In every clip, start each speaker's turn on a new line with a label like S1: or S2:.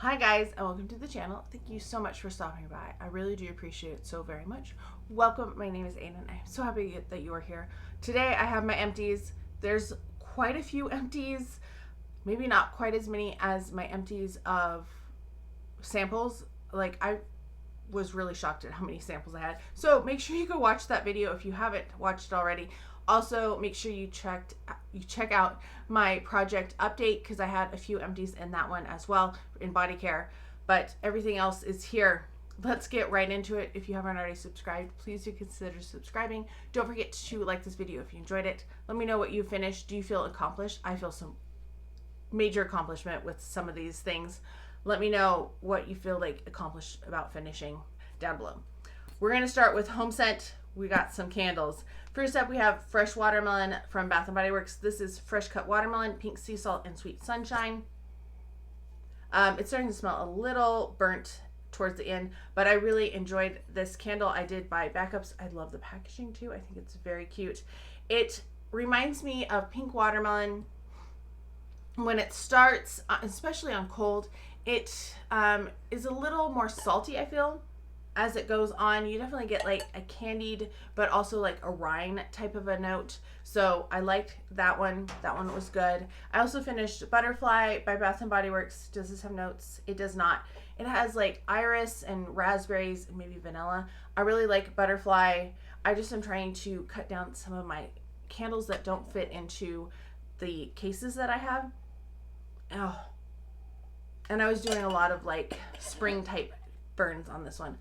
S1: Hi guys, and welcome to the channel. Thank you so much for stopping by. I really do appreciate it so very much. Welcome, my name is Aiden and I'm so happy that you are here. Today I have my empties. There's quite a few empties, maybe not quite as many as my empties of samples. Like, I was really shocked at how many samples I had. So make sure you go watch that video if you haven't watched it already. Also, make sure you check out my project update because I had a few empties in that one as well in body care. But everything else is here. Let's get right into it. If you haven't already subscribed, please do consider subscribing. Don't forget to like this video if you enjoyed it. Let me know what you finished. Do you feel accomplished? I feel some major accomplishment with some of these things. Let me know what you feel like accomplished about finishing down below. We're going to start with home scent. We got some candles. First up, we have Fresh Watermelon from Bath & Body Works. This is fresh cut watermelon, pink sea salt, and sweet sunshine. It's starting to smell a little burnt towards the end, but I really enjoyed this candle. I did buy backups. I love the packaging too. I think it's very cute. It reminds me of pink watermelon. When it starts, especially on cold, it is a little more salty, I feel. As it goes on, you definitely get like a candied, but also like a rind type of a note. So I liked that one. That one was good. I also finished Butterfly by Bath & Body Works. Does this have notes? It does not. It has like iris and raspberries and maybe vanilla. I really like Butterfly. I just am trying to cut down some of my candles that don't fit into the cases that I have. Oh. And I was doing a lot of like spring type burns on this one.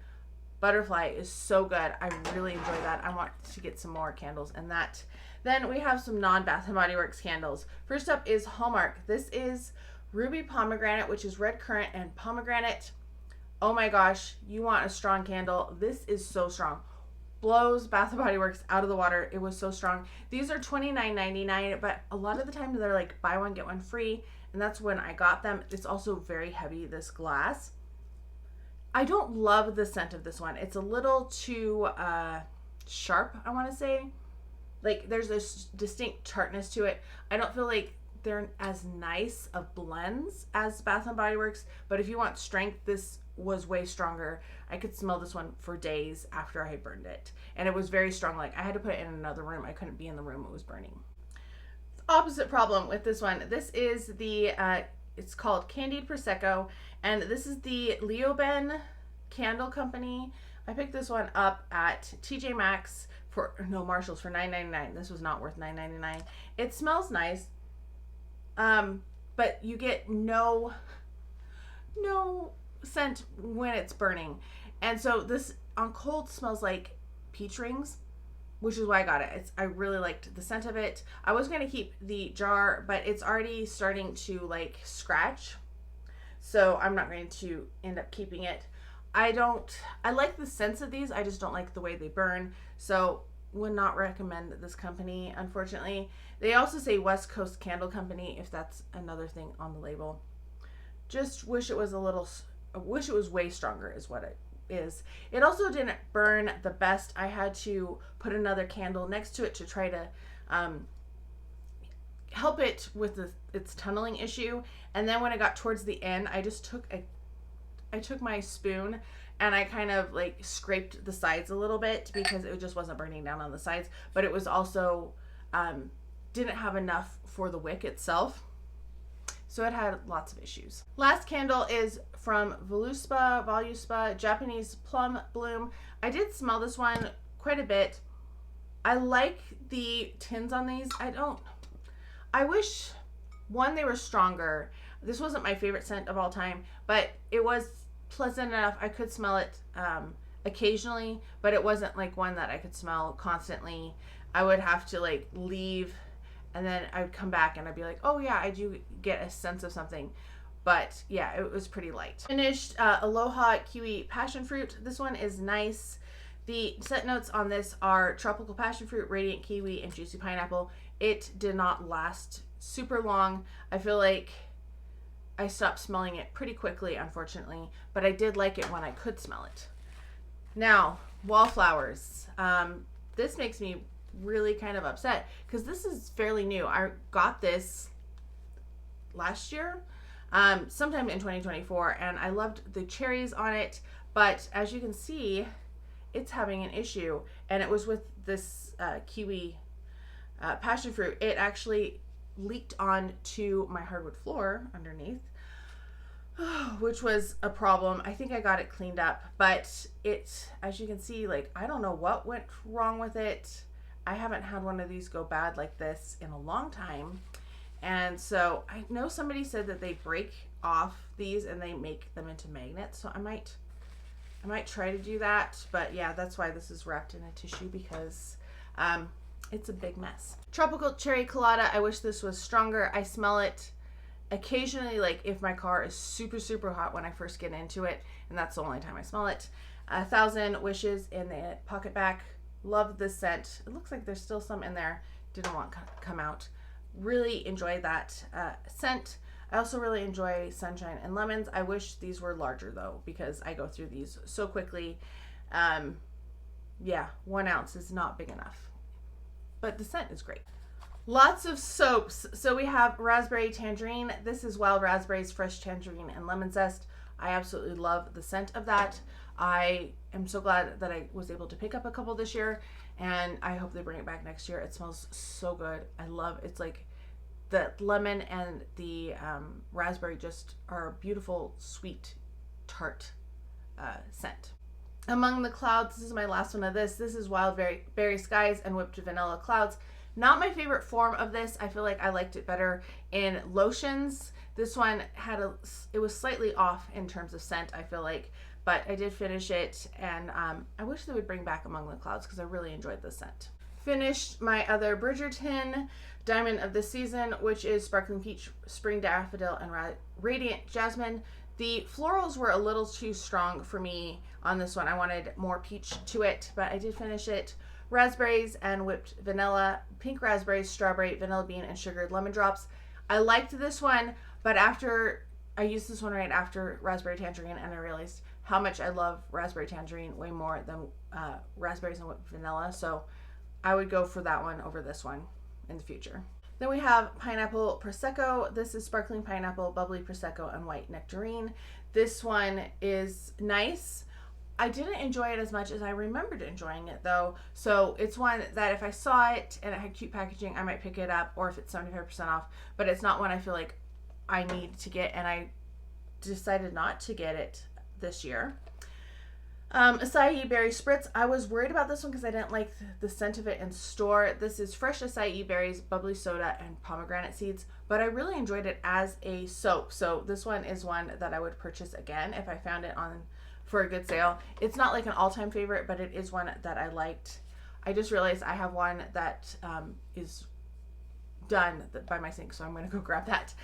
S1: Butterfly is so good. I really enjoy that. I want to get some more candles and that. Then we have some non-Bath & Body Works candles. First up is Hallmark. This is Ruby Pomegranate, which is red currant and pomegranate. Oh my gosh, you want a strong candle. This is so strong. Blows Bath & Body Works out of the water. It was so strong. These are $29.99, but a lot of the time they're like buy one, get one free. And that's when I got them. It's also very heavy, this glass. I don't love the scent of this one. It's a little too sharp, I want to say. Like, there's this distinct tartness to it. I don't feel like they're as nice of blends as Bath & Body Works, but if you want strength, this was way stronger. I could smell this one for days after I had burned it. And it was very strong. Like, I had to put it in another room. I couldn't be in the room it was burning. Opposite problem with this one. This is the it's called Candied Prosecco, and this is the Leoben Candle Company. I picked this one up at TJ Maxx Marshalls for $9.99. This was not worth $9.99. It smells nice, but you get no scent when it's burning, and so this on cold smells like peach rings, which is why I got it. I really liked the scent of it. I was going to keep the jar, but it's already starting to like scratch. So I'm not going to end up keeping it. I like the scents of these. I just don't like the way they burn. So would not recommend this company, unfortunately. They also say West Coast Candle Company, if that's another thing on the label. Just wish it was way stronger is what it is. It also didn't burn the best. I had to put another candle next to it to try to help it with its tunneling issue. And then when I got towards the end, I just took my spoon and I kind of like scraped the sides a little bit because it just wasn't burning down on the sides, but it was also didn't have enough for the wick itself. So it had lots of issues. Last candle is from Voluspa Japanese Plum Bloom. I did smell this one quite a bit. I like the tins on these. I wish, one, they were stronger. This wasn't my favorite scent of all time, but it was pleasant enough. I could smell it occasionally, but it wasn't like one that I could smell constantly. I would have to like leave, and then I would come back and I'd be like, oh yeah, I do get a sense of something. But yeah, it was pretty light. Finished Aloha Kiwi Passion Fruit. This one is nice. The scent notes on this are tropical passion fruit, radiant kiwi, and juicy pineapple. It did not last super long. I feel like I stopped smelling it pretty quickly, unfortunately, but I did like it when I could smell it. Now, wallflowers. This makes me really kind of upset because this is fairly new. I got this last year. sometime in 2024, and I loved the cherries on it, but as you can see, it's having an issue, and it was with this kiwi passion fruit. It actually leaked onto my hardwood floor underneath, which was a problem. I think I got it cleaned up, but it, as you can see, like, I don't know what went wrong with it. I haven't had one of these go bad like this in a long time. And so I know somebody said that they break off these and they make them into magnets. So I might try to do that. But yeah, that's why this is wrapped in a tissue, because it's a big mess. Tropical cherry colada. I wish this was stronger. I smell it occasionally, like if my car is super, super hot when I first get into it, and that's the only time I smell it. 1,000 Wishes in the pocket back. Love this scent. It looks like there's still some in there. Didn't want to come out. Really enjoy that scent. I also really enjoy Sunshine and Lemons. I wish these were larger though, because I go through these so quickly. Yeah, 1 ounce is not big enough, but the scent is great. Lots of soaps. So we have Raspberry Tangerine. This is wild raspberries, fresh tangerine, and lemon zest. I absolutely love the scent of that. I am so glad that I was able to pick up a couple this year, and I hope they bring it back next year. It smells so good. I love, it's like the lemon and the raspberry just are a beautiful, sweet, tart scent. Among the Clouds, this is my last one of this. This is Wild Berry Skies and Whipped Vanilla Clouds. Not my favorite form of this. I feel like I liked it better in lotions. This one it was slightly off in terms of scent, I feel like, but I did finish it, and I wish they would bring back Among the Clouds because I really enjoyed the scent. Finished my other Bridgerton Diamond of the Season, which is Sparkling Peach, Spring Daffodil, and Radiant Jasmine. The florals were a little too strong for me on this one. I wanted more peach to it, but I did finish it. Raspberries and whipped vanilla, pink raspberries, strawberry, vanilla bean, and sugared lemon drops. I liked this one, but after I used this one right after raspberry tangerine, and I realized how much I love raspberry tangerine way more than raspberries and whipped vanilla. So I would go for that one over this one in the future. Then we have Pineapple Prosecco. This is sparkling pineapple, bubbly Prosecco, and white nectarine. This one is nice. I didn't enjoy it as much as I remembered enjoying it though. So it's one that if I saw it and it had cute packaging, I might pick it up, or if it's 75% off, but it's not one I feel like I need to get, and I decided not to get it this year. Acai Berry Spritz. I was worried about this one because I didn't like the scent of it in store. This is fresh acai berries, bubbly soda, and pomegranate seeds, but I really enjoyed it as a soap. So this one is one that I would purchase again if I found it for a good sale. It's not like an all-time favorite, but it is one that I liked. I just realized I have one that is done by my sink, so I'm going to go grab that.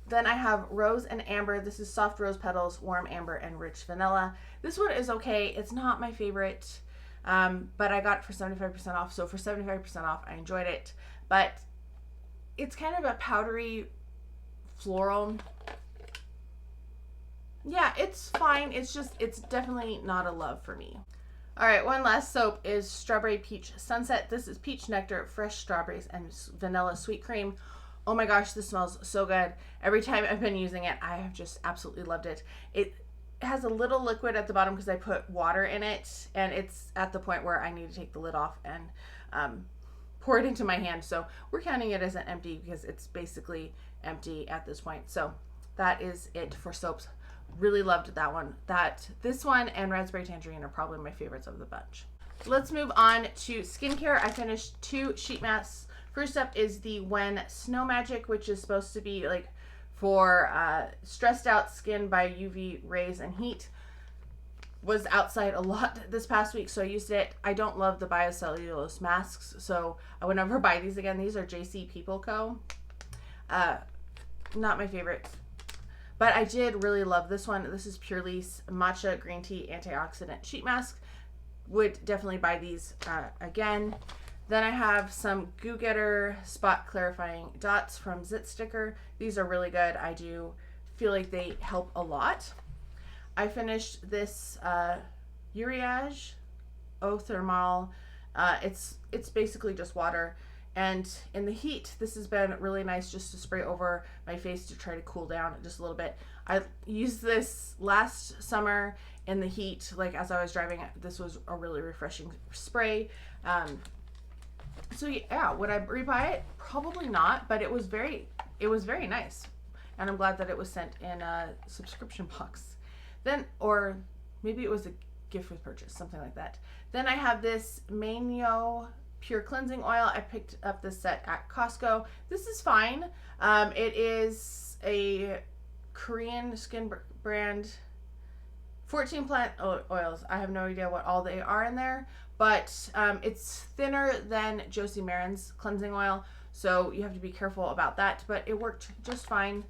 S1: Then I have Rose and Amber. This is soft rose petals, warm amber, and rich vanilla. This one is okay. It's not my favorite, but I got it for 75% off. So for 75% off, I enjoyed it. But it's kind of a powdery floral. Yeah, it's fine. It's definitely not a love for me. All right, one last soap is Strawberry Peach Sunset. This is peach nectar, fresh strawberries, and vanilla sweet cream. Oh my gosh, this smells so good. Every time I've been using it, I have just absolutely loved it. It has a little liquid at the bottom because I put water in it, and it's at the point where I need to take the lid off and pour it into my hand. So we're counting it as an empty because it's basically empty at this point. So that is it for soaps. Really loved that one. This one and Raspberry Tangerine are probably my favorites of the bunch. Let's move on to skincare. I finished 2 sheet masks. First up is the When Snow Magic, which is supposed to be like for stressed out skin by UV rays and heat. Was outside a lot this past week, so I used it. I don't love the biocellulose masks, so I would never buy these again. These are JC People Co. Not my favorite, but I did really love this one. This is Pure Lease Matcha Green Tea Antioxidant Sheet Mask. Would definitely buy these again. Then I have some Goo Getter Spot Clarifying Dots from Zit Sticker. These are really good. I do feel like they help a lot. I finished this Uriage Eau Thermal. It's basically just water, And in the heat, this has been really nice just to spray over my face to try to cool down just a little bit. I used this last summer in the heat, like as I was driving. This was a really refreshing spray. So yeah, would I rebuy it? Probably not, but it was very nice. And I'm glad that it was sent in a subscription box. Then, or maybe it was a gift with purchase, something like that. Then I have this Manio Pure Cleansing Oil. I picked up this set at Costco. This is fine. It is a Korean skin brand. 14 plant oils. I have no idea what all they are in there, but it's thinner than Josie Maran's cleansing oil, so you have to be careful about that, but it worked just fine.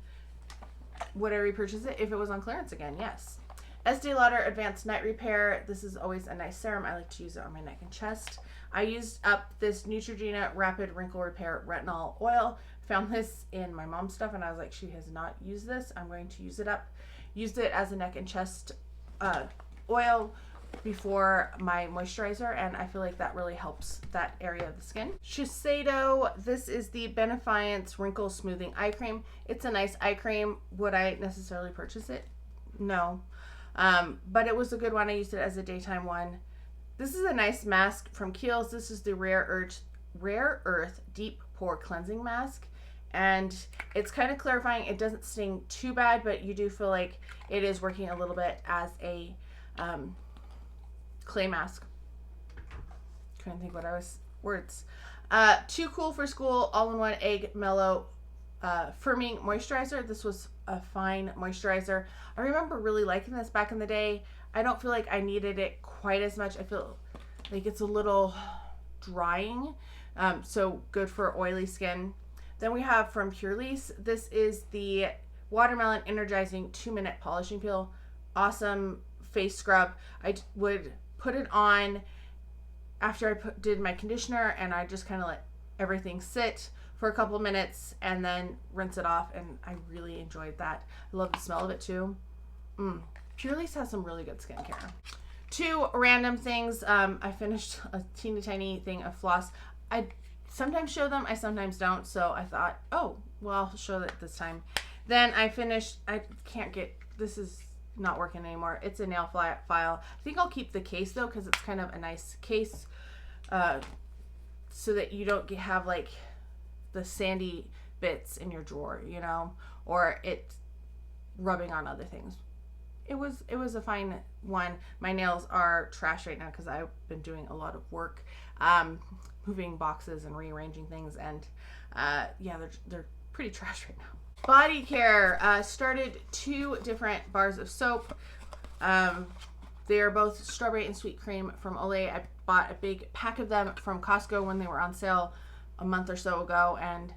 S1: Would I repurchase it if it was on clearance again? Yes. Estee Lauder Advanced Night Repair. This is always a nice serum. I like to use it on my neck and chest. I used up this Neutrogena Rapid Wrinkle Repair Retinol Oil. Found this in my mom's stuff, and I was like, she has not used this. I'm going to use it up. Used it as a neck and chest oil before my moisturizer, and I feel like that really helps that area of the skin. Shiseido, this is the Benefiance Wrinkle Smoothing Eye Cream. It's a nice eye cream. Would I necessarily purchase it? No. But it was a good one. I used it as a daytime one. This is a nice mask from Kiehl's. This is the Rare Earth Deep Pore Cleansing Mask. And it's kind of clarifying. It doesn't sting too bad, but you do feel like it is working a little bit as a clay mask. Trying to think what I was words. Too Cool for School All-in-One Egg Mellow Firming Moisturizer. This was a fine moisturizer. I remember really liking this back in the day. I don't feel like I needed it quite as much. I feel like it's a little drying, so good for oily skin. Then we have from Purlisse, this is the Watermelon Energizing 2-Minute Polishing Peel. Awesome face scrub. I would put it on after I did my conditioner, and I just kind of let everything sit for a couple minutes and then rinse it off, and I really enjoyed that. I love the smell of it too. Purlisse has some really good skincare. Two random things. I finished a teeny tiny thing of floss. I sometimes show them, I sometimes don't, so I thought, oh, well, I'll show it this time. Then I finished, I can't get, this is not working anymore. It's a nail file. I think I'll keep the case though, because it's kind of a nice case, so that you don't have like the sandy bits in your drawer, you know, or it rubbing on other things. It was a fine one. My nails are trash right now because I've been doing a lot of work, moving boxes and rearranging things, and yeah, they're pretty trash right now. Body care, started 2 different bars of soap. They are both strawberry and sweet cream from Olay. I bought a big pack of them from Costco when they were on sale a month or so ago, and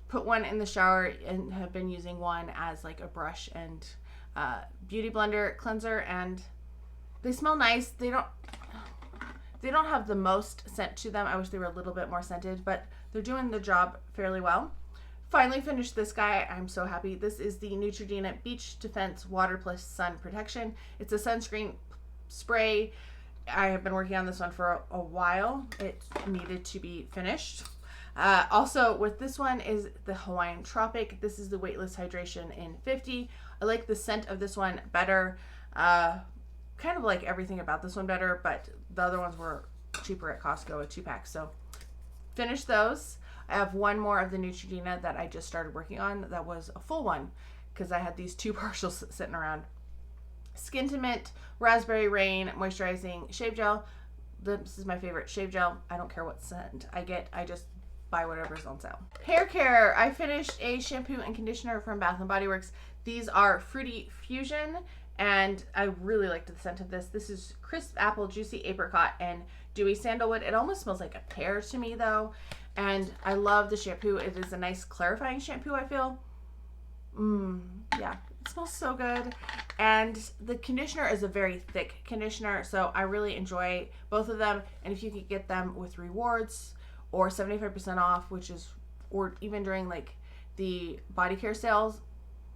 S1: put one in the shower and have been using one as like a brush and beauty blender cleanser, and they smell nice. They don't have the most scent to them. I wish they were a little bit more scented, but they're doing the job fairly well. Finally finished this guy. I'm so happy. This is the Neutrogena Beach Defense Water Plus Sun Protection. It's a sunscreen spray. I have been working on this one for a while. It needed to be finished. Also with this one is the Hawaiian Tropic. This is the Weightless Hydration in 50. I like the scent of this one better. Kind of like everything about this one better, but the other ones were cheaper at Costco, a 2-pack. So finished those. I have one more of the Neutrogena that I just started working on. That was a full one because I had these 2 partials sitting around. Skin to Mint Raspberry Rain Moisturizing Shave Gel. This is my favorite shave gel. I don't care what scent I get. I just buy whatever's on sale. Hair care. I finished a shampoo and conditioner from Bath & Body Works. These are Fruity Fusion, and I really liked the scent of this. This is Crisp Apple, Juicy Apricot, and Dewy Sandalwood. It almost smells like a pear to me though, and I love the shampoo. It is a nice clarifying shampoo, I feel. Yeah, it smells so good. And the conditioner is a very thick conditioner, so I really enjoy both of them. And if you could get them with rewards or 75% off, which is, or even during like the body care sales,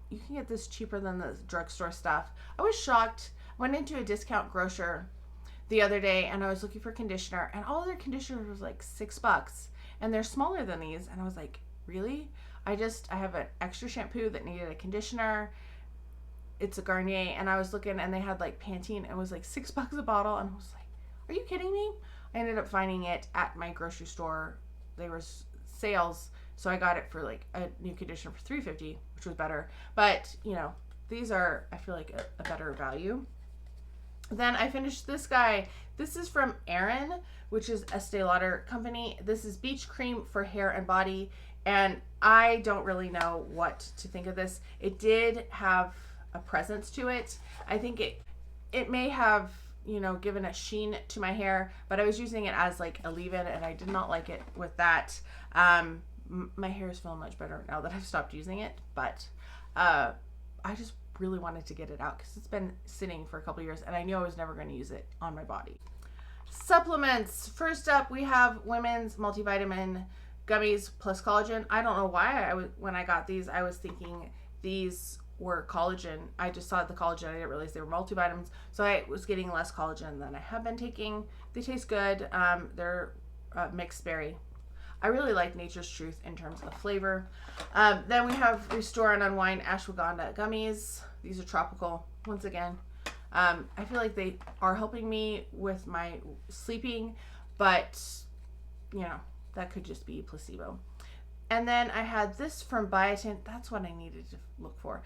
S1: you can get this cheaper than the drugstore stuff. I was shocked. Went into a discount grocer the other day and I was looking for conditioner, and all their conditioner was like $6. and they're smaller than these. And I was like, really? I have an extra shampoo that needed a conditioner. It's a Garnier, and I was looking, and they had like Pantene, and it was like $6 a bottle, and I was like, are you kidding me? I ended up finding it at my grocery store. There was sales, so I got it for like a new conditioner for $3.50, which was better. But you know, these are, I feel like, a better value. Then I finished this guy. This is from Erin, which is Estee Lauder company. This is beach cream for hair and body, and I don't really know what to think of this. It did have a presence to it. I think it may have, you know, given a sheen to my hair, but I was using it as like a leave-in, and I did not like it with that. My hair is feeling much better now that I've stopped using it, but I just really wanted to get it out because it's been sitting for a couple years, and I knew I was never going to use it on my body. Supplements. First up, we have women's multivitamin gummies plus collagen. I don't know why when I got these, I was thinking these were collagen. I just saw the collagen. I didn't realize they were multivitamins. So I was getting less collagen than I have been taking. They taste good. They're mixed berry. I really like Nature's Truth in terms of flavor. Then we have Restore and Unwind Ashwagandha gummies. These are tropical. Once again, I feel like they are helping me with my sleeping, but you know, that could just be placebo. And then I had this from Biotin. That's what I needed to look for.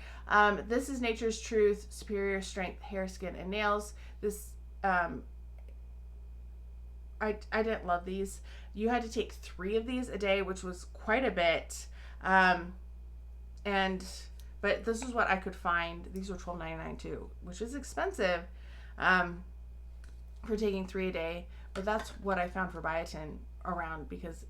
S1: This is Nature's Truth Superior Strength Hair, Skin, and Nails. This, I didn't love these. You had to take 3 of these a day, which was quite a bit. But this is what I could find. These were $12.99 too, which is expensive for taking 3 a day. But that's what I found for Biotin around, because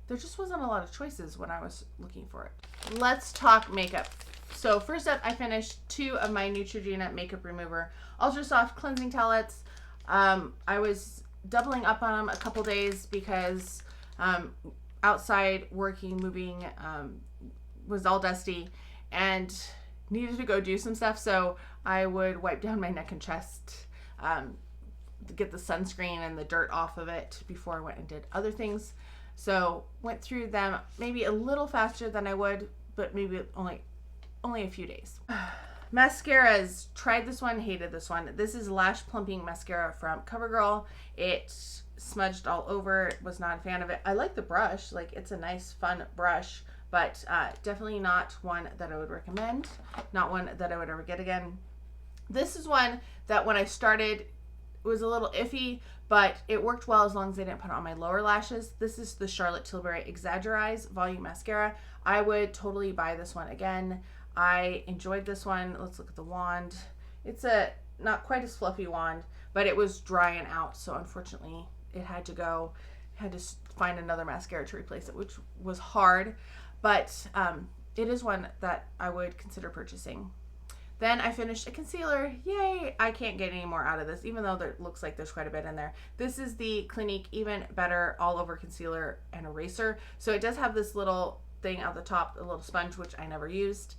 S1: there just wasn't a lot of choices when I was looking for it. Let's talk makeup. So first up, I finished 2 of my Neutrogena makeup remover ultra soft cleansing towelettes. I was doubling up on them a couple days because outside working, moving, was all dusty and needed to go do some stuff. So I would wipe down my neck and chest, get the sunscreen and the dirt off of it before I went and did other things. So went through them maybe a little faster than I would, but maybe only a few days. Mascaras. Tried this one, hated this one. This is Lash Plumping Mascara from CoverGirl. It smudged all over. Was not a fan of it. I like the brush. Like, it's a nice, fun brush, but definitely not one that I would recommend. Not one that I would ever get again. This is one that when I started, it was a little iffy, but it worked well as long as I didn't put it on my lower lashes. This is the Charlotte Tilbury Exaggerize Volume Mascara. I would totally buy this one again. I enjoyed this one. Let's look at the wand. It's a not quite as fluffy wand, but it was drying out, so unfortunately it had to go. I had to find another mascara to replace it, which was hard, but it is one that I would consider purchasing. Then I finished a concealer. Yay! I can't get any more out of this, even though there looks like there's quite a bit in there. This is the Clinique Even Better All Over Concealer and Eraser. So it does have this little thing at the top, a little sponge, which I never used.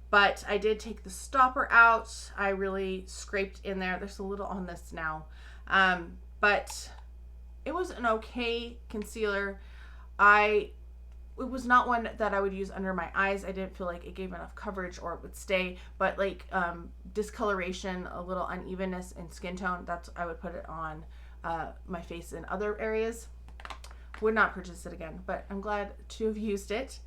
S1: But I did take the stopper out. I really scraped in there. There's a little on this now. But it was an okay concealer. It was not one that I would use under my eyes. I didn't feel like it gave enough coverage or it would stay, but like discoloration, a little unevenness in skin tone, that's, I would put it on my face and other areas. Would not purchase it again, but I'm glad to have used it.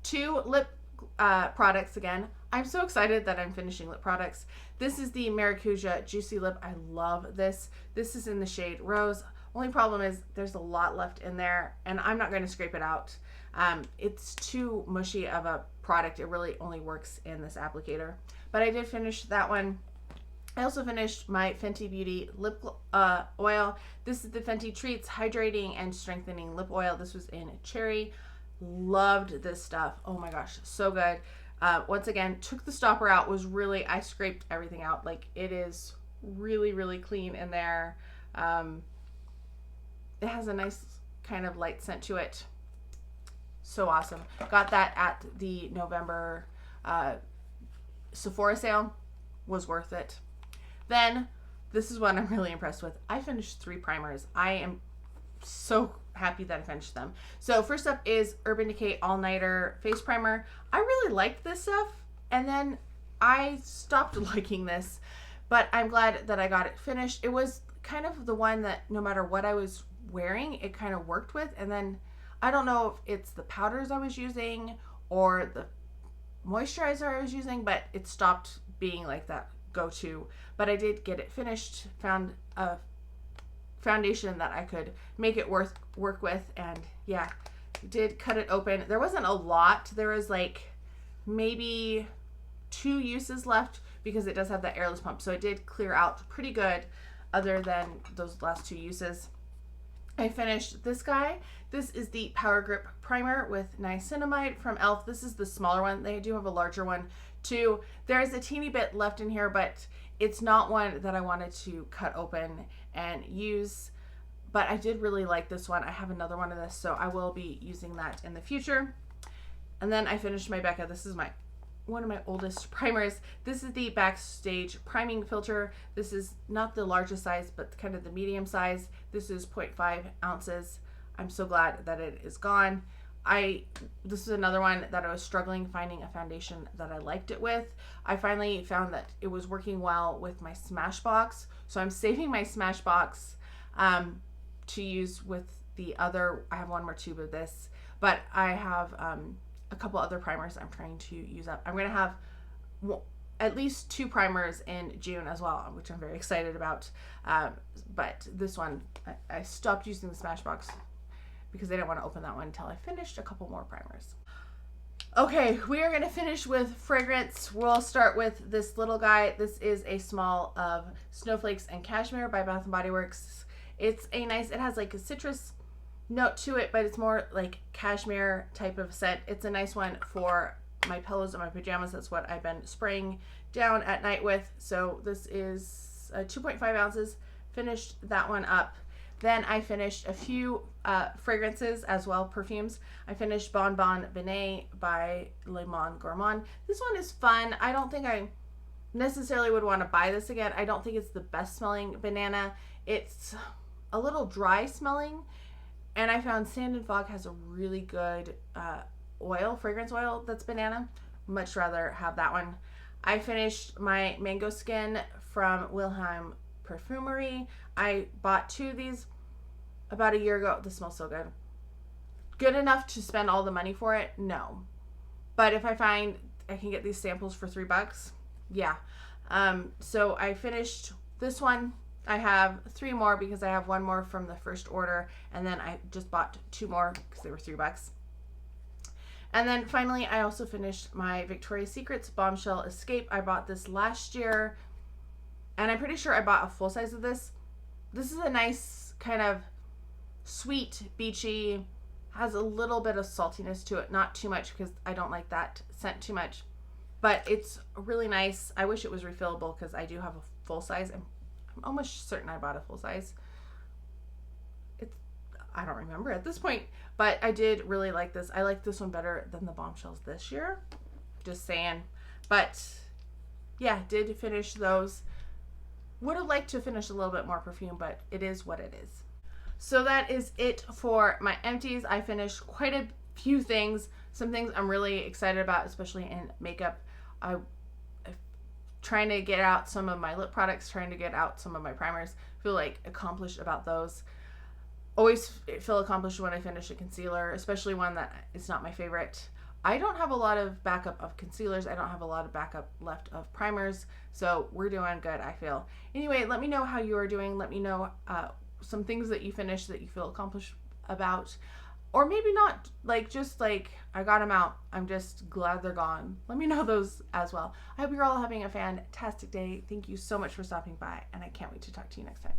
S1: 2 lip products again. I'm so excited that I'm finishing lip products. This is the Maracuja Juicy Lip. I love this. This is in the shade Rose. Only problem is there's a lot left in there, and I'm not going to scrape it out. It's too mushy of a product. It really only works in this applicator. But I did finish that one. I also finished my Fenty Beauty lip oil. This is the Fenty Treats Hydrating and Strengthening Lip Oil. This was in cherry. Loved this stuff. Oh my gosh, so good. Once again, took the stopper out. I scraped everything out. Like, it is really, really clean in there. It has a nice kind of light scent to it. So awesome. Got that at the November Sephora sale. Was worth it. Then, this is what I'm really impressed with. I finished 3 primers. I am so happy that I finished them. So first up is Urban Decay All Nighter Face Primer. I really liked this stuff, and then I stopped liking this, but I'm glad that I got it finished. It was kind of the one that no matter what I was wearing, it kind of worked with. And then I don't know if it's the powders I was using or the moisturizer I was using, but it stopped being like that go-to. But I did get it finished, found a foundation that I could make it work with, and yeah, did cut it open. There wasn't a lot. There was like maybe 2 uses left because it does have that airless pump, so it did clear out pretty good other than those last 2 uses. I finished this guy. This is the Power Grip Primer with niacinamide from e.l.f. This is the smaller one. They do have a larger one too. There is a teeny bit left in here, but it's not one that I wanted to cut open and use. But I did really like this one. I have another one of this, so I will be using that in the future. And then I finished my Becca. This is one of my oldest primers. This is the Backstage Priming Filter. This is not the largest size, but kind of the medium size. This is 0.5 ounces. I'm so glad that it is gone. This is another one that I was struggling finding a foundation that I liked it with. I finally found that it was working well with my Smashbox, so I'm saving my Smashbox to use with the other. I have one more tube of this, but I have a couple other primers I'm trying to use up. I'm going to have at least 2 primers in June as well, which I'm very excited about. But this one, I stopped using the Smashbox because I didn't want to open that one until I finished a couple more primers. Okay, we are going to finish with fragrance. We'll start with this little guy. This is a small of Snowflakes and Cashmere by Bath & Body Works. It's a nice, it has like a citrus note to it, but it's more like cashmere type of scent. It's a nice one for my pillows and my pajamas. That's what I've been spraying down at night with. So this is 2.5 ounces. Finished that one up. Then I finished a few fragrances as well, perfumes. I finished Bon Bon Benet by Le Monde Gourmand. This one is fun. I don't think I necessarily would want to buy this again. I don't think it's the best smelling banana. It's a little dry smelling. And I found Sand and Fog has a really good fragrance oil that's banana. Much rather have that one. I finished my Mango Skin from Wilhelm Perfumery. I bought 2 of these about a year ago. This smells so good. Good enough to spend all the money for it? No. But if I find I can get these samples for $3, yeah. So I finished this one. I have 3 more because I have 1 more from the first order, and then I just bought 2 more because they were $3. And then finally, I also finished my Victoria's Secret's Bombshell Escape. I bought this last year, and I'm pretty sure I bought a full size of this. This is a nice kind of sweet, beachy, has a little bit of saltiness to it, not too much because I don't like that scent too much, but it's really nice. I wish it was refillable because I do have a full size. I'm almost certain I bought a full size. I don't remember at this point, but I did really like this. I like this one better than the Bombshells this year. Just saying. But yeah, did finish those. Would have liked to finish a little bit more perfume, but it is what it is. So that is it for my empties. I finished quite a few things. Some things I'm really excited about, especially in makeup. I'm trying to get out some of my lip products, trying to get out some of my primers. Feel like accomplished about those. Always feel accomplished when I finish a concealer, especially one that is not my favorite. I don't have a lot of backup of concealers. I don't have a lot of backup left of primers. So we're doing good, I feel. Anyway, let me know how you are doing. Let me know some things that you finished that you feel accomplished about. Or maybe not, just I got them out. I'm just glad they're gone. Let me know those as well. I hope you're all having a fantastic day. Thank you so much for stopping by, and I can't wait to talk to you next time.